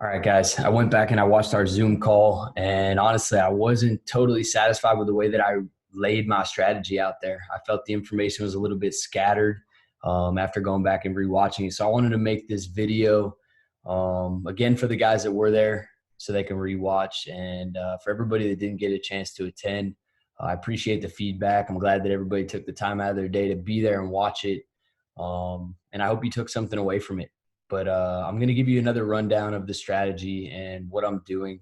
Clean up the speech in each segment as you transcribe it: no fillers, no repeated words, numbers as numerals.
All right, guys. I went back and I watched our Zoom call, and honestly, I wasn't totally satisfied with the way that I laid my strategy out there. I felt the information was a little bit scattered after going back and rewatching it. So I wanted to make this video again for the guys that were there so they can rewatch, and for everybody that didn't get a chance to attend. I appreciate the feedback. I'm glad that everybody took the time out of their day to be there and watch it, and I hope you took something away from it. But I'm going to give you another rundown of the strategy and what I'm doing.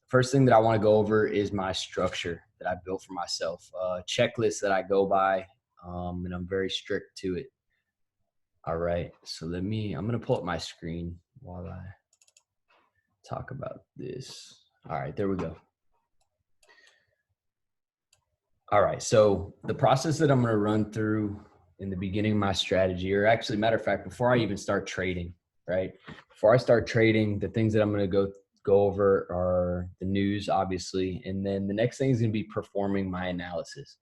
First thing that I want to go over is my structure that I built for myself, a checklist that I go by, and I'm very strict to it. All right, so I'm going to pull up my screen while I talk about this. All right, there we go. All right, so the process that I'm going to run through in the beginning of my strategy, or actually, matter of fact, before I even start trading, right? Before I start trading, the things that I'm going to go over are the news, obviously, and then the next thing is going to be performing my analysis.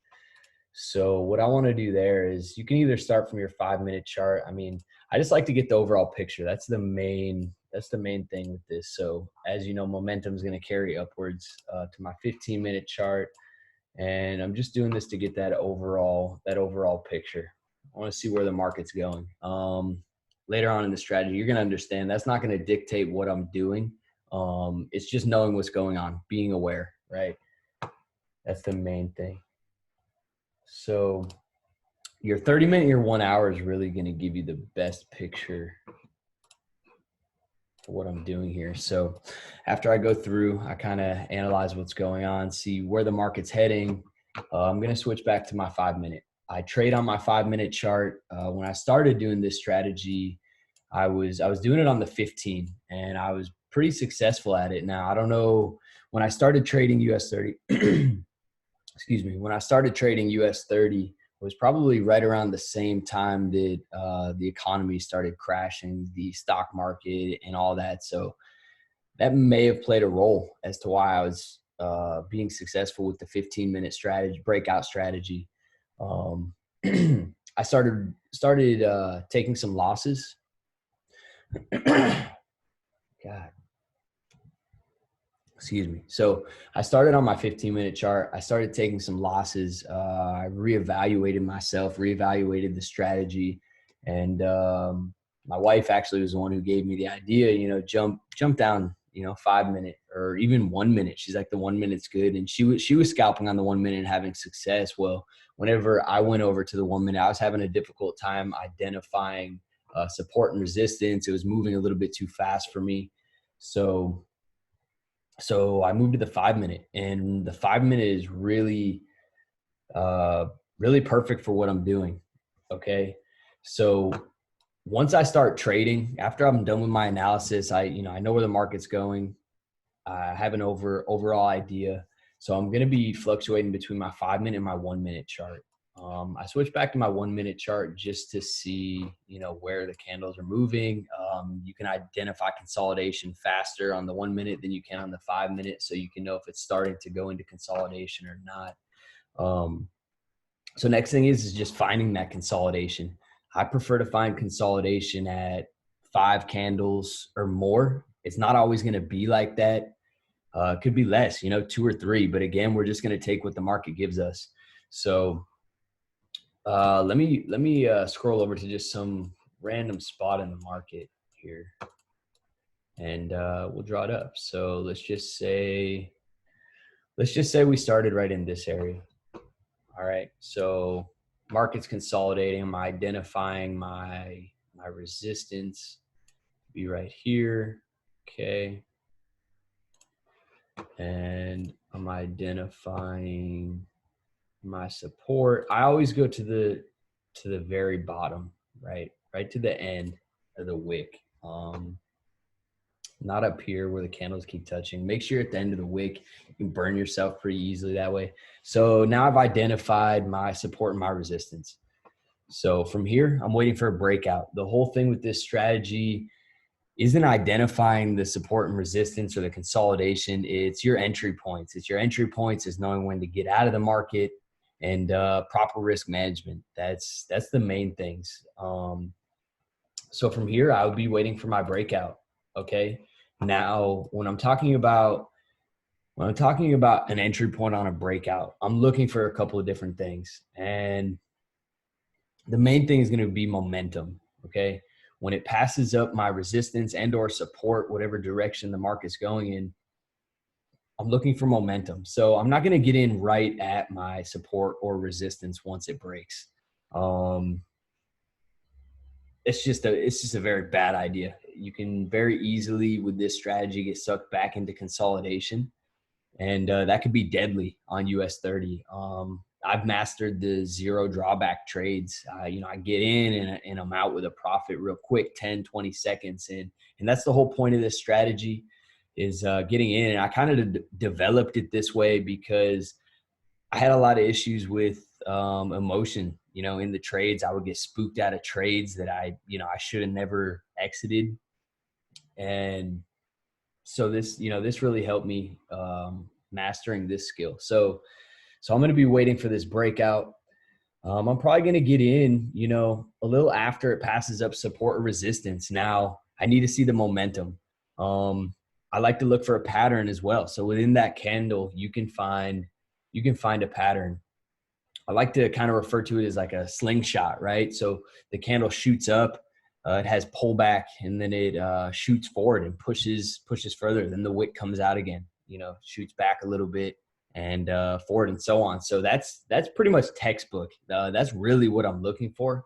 So what I want to do there is you can either start from your 5-minute chart. I mean, I just like to get the overall picture. That's the main thing with this. So as you know, momentum is going to carry upwards to my 15-minute chart. And I'm just doing this to get that overall picture. I want to see where the market's going. Later on in the strategy, you're going to understand that's not going to dictate what I'm doing. It's just knowing what's going on, being aware, right? That's the main thing. So your 30-minute, your 1 hour is really going to give you the best picture for what I'm doing here. So after I go through, I kind of analyze what's going on, see where the market's heading. I'm going to switch back to my 5-minute. I trade on my 5-minute chart. When I started doing this strategy, I was doing it on the 15, and I was pretty successful at it. Now, I don't know, when I started trading US30, excuse me, when I started trading US30, it was probably right around the same time that the economy started crashing, the stock market and all that. So that may have played a role as to why I was being successful with the 15-minute strategy, breakout strategy. I started taking some losses. God. Excuse me. So I started on my 15-minute chart. I started taking some losses. I reevaluated myself, reevaluated the strategy. And my wife actually was the one who gave me the idea, jump down, 5-minute or even 1 minute. She's like, the 1 minute's good. And she was scalping on the 1 minute and having success. Well, whenever I went over to the 1 minute, I was having a difficult time identifying support and resistance. It was moving a little bit too fast for me. So I moved to the 5-minute, and the 5-minute is really, really perfect for what I'm doing. Okay. So once I start trading, after I'm done with my analysis, I know where the market's going. I have an overall idea. So I'm going to be fluctuating between my 5-minute and my 1-minute chart. I switched back to my 1-minute chart just to see, where the candles are moving. You can identify consolidation faster on the 1 minute than you can on the 5-minute. So you can know if it's starting to go into consolidation or not. So next thing is just finding that consolidation. I prefer to find consolidation at 5 candles or more. It's not always going to be like that. It could be less, 2 or 3. But again, we're just going to take what the market gives us. So let me scroll over to just some random spot in the market here, and we'll draw it up. So let's just say we started right in this area. All right. So market's consolidating. I'm identifying my resistance to be right here. Okay. And I'm identifying my support. I always go to the very bottom, right to the end of the wick. Not up here where the candles keep touching. Make sure at the end of the wick, you can burn yourself pretty easily that way. So now I've identified my support and my resistance. So from here, I'm waiting for a breakout. The whole thing with this strategy isn't identifying the support and resistance or the consolidation. It's your entry points. It's your entry points is knowing when to get out of the market, and proper risk management. That's the main things. So from here, I would be waiting for my breakout. Okay. Now, when I'm talking about an entry point on a breakout, I'm looking for a couple of different things. And the main thing is going to be momentum. Okay. When it passes up my resistance and or support, whatever direction the market's going in, I'm looking for momentum. So I'm not going to get in right at my support or resistance once it breaks. Um, it's just a very bad idea. You can very easily with this strategy get sucked back into consolidation, and that could be deadly on US30. I've mastered the zero drawback trades. I get in and I'm out with a profit real quick, 10, 20 seconds. And that's the whole point of this strategy is getting in. And I kind of developed it this way because I had a lot of issues with emotion, in the trades. I would get spooked out of trades that I should have never exited. And so this really helped me mastering this skill. So I'm going to be waiting for this breakout. I'm probably going to get in, a little after it passes up support or resistance. Now I need to see the momentum. I like to look for a pattern as well. So within that candle, you can find a pattern. I like to kind of refer to it as like a slingshot, right? So the candle shoots up, it has pullback, and then it shoots forward and pushes further. Then the wick comes out again, shoots back a little bit and forward and so on. So that's pretty much textbook. That's really what I'm looking for.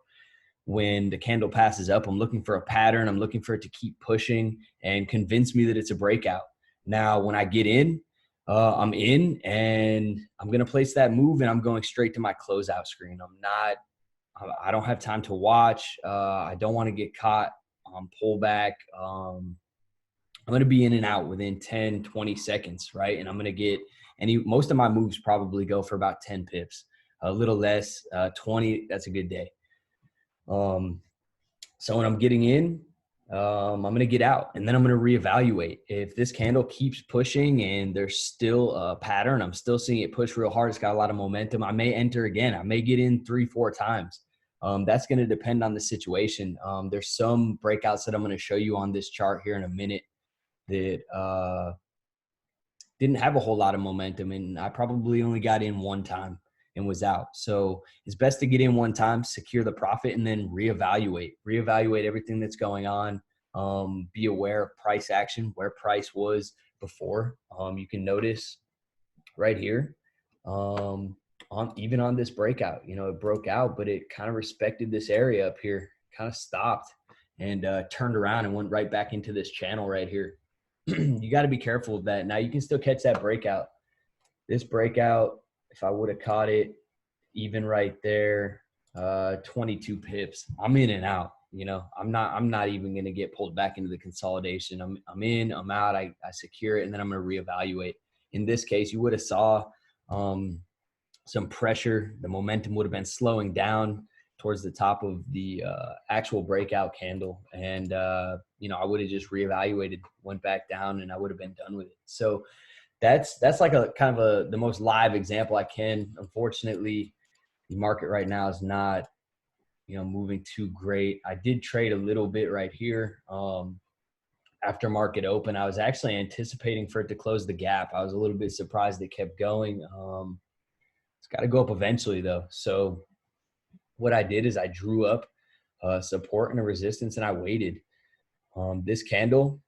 When the candle passes up, I'm looking for a pattern. I'm looking for it to keep pushing and convince me that it's a breakout. Now, when I get in, I'm in and I'm going to place that move and I'm going straight to my closeout screen. I don't have time to watch. I don't want to get caught on pullback. I'm going to be in and out within 10, 20 seconds, right? And I'm going to get most of my moves probably go for about 10 pips, a little less, 20. That's a good day. So when I'm getting in, I'm going to get out and then I'm going to reevaluate. If this candle keeps pushing and there's still a pattern, I'm still seeing it push real hard, it's got a lot of momentum, I may enter again. I may get in 3-4 times. That's going to depend on the situation. There's some breakouts that I'm going to show you on this chart here in a minute that didn't have a whole lot of momentum, and I probably only got in one time and was out. So it's best to get in one time, secure the profit, and then reevaluate everything that's going on. Be aware of price action, where price was before. You can notice right here, even on this breakout, it broke out, but it kind of respected this area up here, kind of stopped and turned around and went right back into this channel right here. You got to be careful of that. Now you can still catch that breakout. This breakout, if I would have caught it even right there, 22 pips, I'm in and out. I'm not even going to get pulled back into the consolidation. I'm in, I'm out, I secure it, and then I'm going to reevaluate. In this case, you would have saw some pressure. The momentum would have been slowing down towards the top of the actual breakout candle. And, I would have just reevaluated, went back down, and I would have been done with it. So that's like a kind of the most live example I can. Unfortunately, the market right now is not, moving too great. I did trade a little bit right here. After market open, I was actually anticipating for it to close the gap. I was a little bit surprised it kept going. It's got to go up eventually though. So what I did is I drew up support and a resistance and I waited. This candle,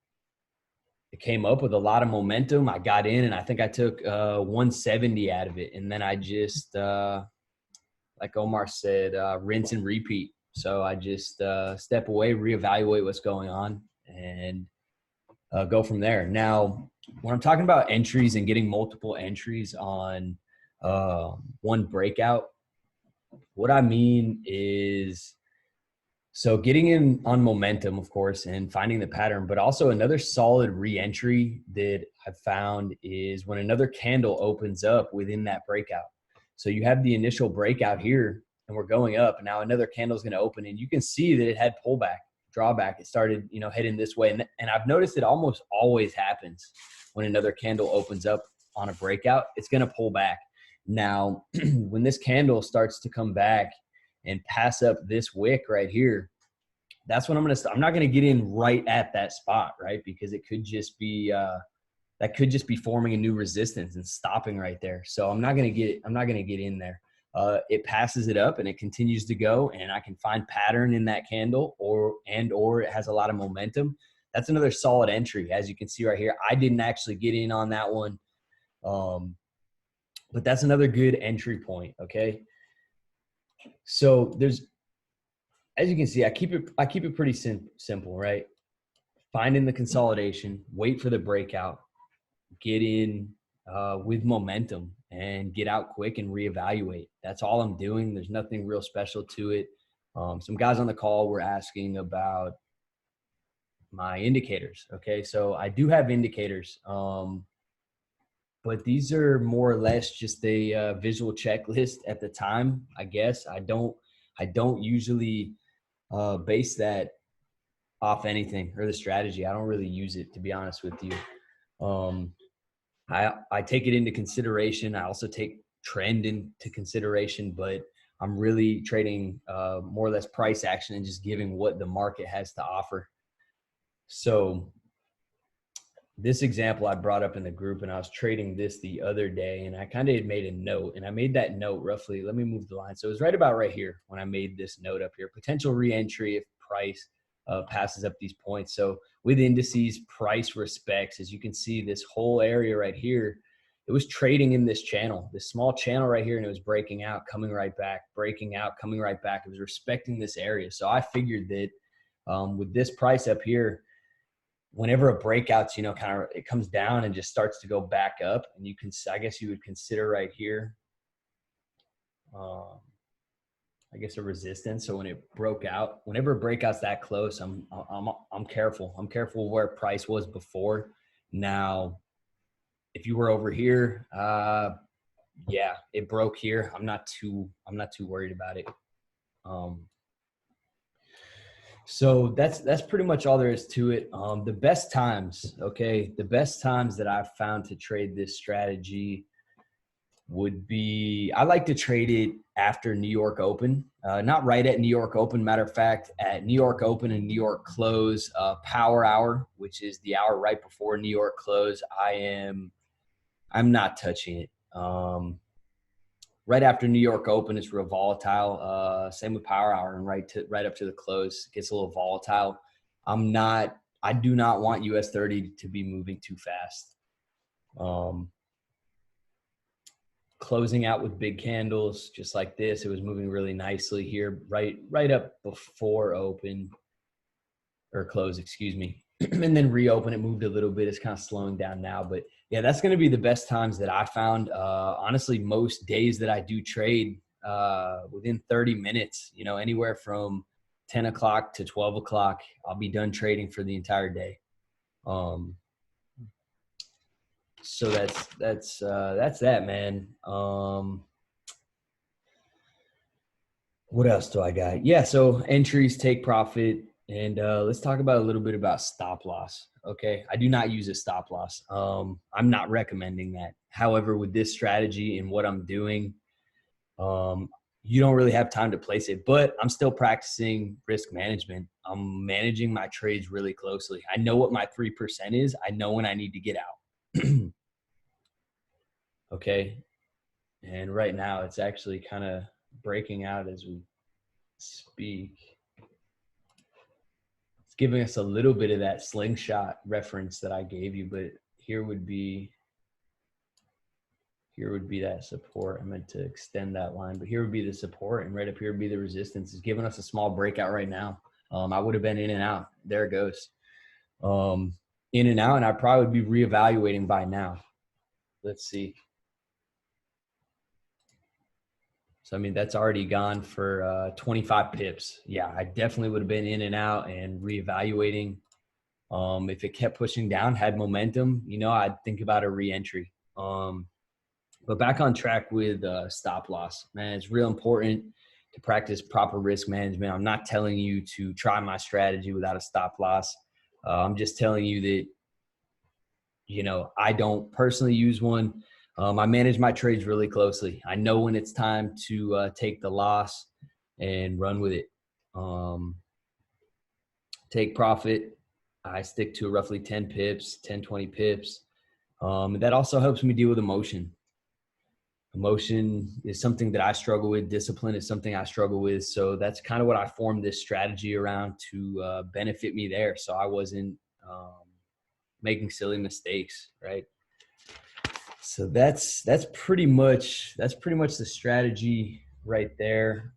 it came up with a lot of momentum. I got in and I think I took 170 out of it. And then I just, like Omar said, rinse and repeat. So I just step away, reevaluate what's going on, and go from there. Now, when I'm talking about entries and getting multiple entries on one breakout, what I mean is, so getting in on momentum, of course, and finding the pattern, but also another solid re-entry that I've found is when another candle opens up within that breakout. So you have the initial breakout here and we're going up, and now another candle is going to open and you can see that it had pullback, drawback. It started, heading this way. And I've noticed it almost always happens when another candle opens up on a breakout, it's going to pull back. Now, when this candle starts to come back and pass up this wick right here, that's when I'm going to start. I'm not going to get in right at that spot, right? Because it could just be, that could just be forming a new resistance and stopping right there. So I'm not going to get in there. It passes it up and it continues to go, and I can find pattern in that candle, or it has a lot of momentum. That's another solid entry. As you can see right here, I didn't actually get in on that one. But that's another good entry point. Okay. So there's, as you can see, I keep it pretty simple, right? Finding the consolidation, wait for the breakout, get in with momentum, and get out quick and reevaluate. That's all I'm doing. There's nothing real special to it. Some guys on the call were asking about my indicators. Okay. So I do have indicators, but these are more or less just a visual checklist at the time, I guess. I don't usually base that off anything or the strategy. I don't really use it, to be honest with you. I take it into consideration. I also take trend into consideration, but I'm really trading more or less price action and just giving what the market has to offer. So this example I brought up in the group, and I was trading this the other day, and I kind of had made a note, and I made that note roughly. Let me move the line. So it was right about right here when I made this note up here. Potential reentry if price passes up these points. So with indices, price respects. As you can see, this whole area right here, it was trading in this channel, this small channel right here, and it was breaking out, coming right back, breaking out, coming right back. It was respecting this area. So I figured that with this price up here, whenever a breakout's, kind of, it comes down and just starts to go back up, and you can, I guess you would consider right here, I guess a resistance. So when it broke out, whenever a breakout's that close, I'm careful. I'm careful where price was before. Now, if you were over here, yeah, it broke here. I'm not too worried about it. So that's pretty much all there is to it. The best times, okay, the best times that I've found to trade this strategy would be, I like to trade it after New York Open, not right at New York Open. Matter of fact, at New York Open and New York Close, power hour, which is the hour right before New York Close, I'm not touching it. Right after New York Open, it's real volatile. Same with power hour, and right up to the close, it gets a little volatile. I do not want US30 to be moving too fast. Closing out with big candles, just like this. It was moving really nicely here, right up before open or close, excuse me. And then reopen, it moved a little bit. It's kind of slowing down now, but yeah, that's going to be the best times that I found. Honestly, most days that I do trade within 30 minutes, anywhere from 10 o'clock to 12 o'clock, I'll be done trading for the entire day. So that's that, man. What else do I got? Yeah. So entries, take profit. And let's talk about a little bit about stop loss. Okay. I do not use a stop loss. I'm not recommending that. However, with this strategy and what I'm doing, you don't really have time to place it, but I'm still practicing risk management. I'm managing my trades really closely. I know what my 3% is. I know when I need to get out. Okay. And right now it's actually kind of breaking out as we speak. It's giving us a little bit of that slingshot reference that I gave you, but here would be that support. I meant to extend that line, but here would be the support, and right up here would be the resistance. It's giving us a small breakout right now. I would have been in and out. There it goes. In and out, and I probably would be reevaluating by now. Let's see. So, I mean, that's already gone for 25 pips. Yeah, I definitely would have been in and out and reevaluating. If it kept pushing down, had momentum, I'd think about a reentry. But back on track with stop loss, man, it's real important to practice proper risk management. I'm not telling you to try my strategy without a stop loss. I'm just telling you that, I don't personally use one. I manage my trades really closely. I know when it's time to take the loss and run with it. take profit. I stick to roughly 10 pips, 10, 20 pips. That also helps me deal with emotion. Emotion is something that I struggle with. Discipline is something I struggle with. So that's kind of what I formed this strategy around to benefit me there. So I wasn't making silly mistakes, right? So that's pretty much the strategy right there.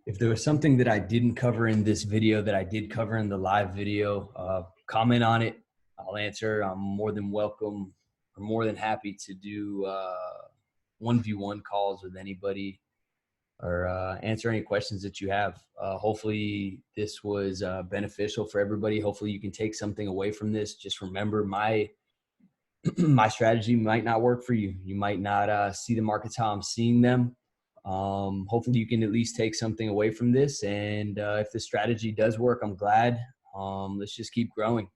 If there was something that I didn't cover in this video that I did cover in the live video, comment on it. I'll answer. I'm more than welcome or more than happy to do 1v1 calls with anybody or answer any questions that you have. Hopefully this was beneficial for everybody. Hopefully you can take something away from this. Just remember, my my strategy might not work for you. You might not see the markets how I'm seeing them. Hopefully you can at least take something away from this. And if the strategy does work, I'm glad. Let's just keep growing.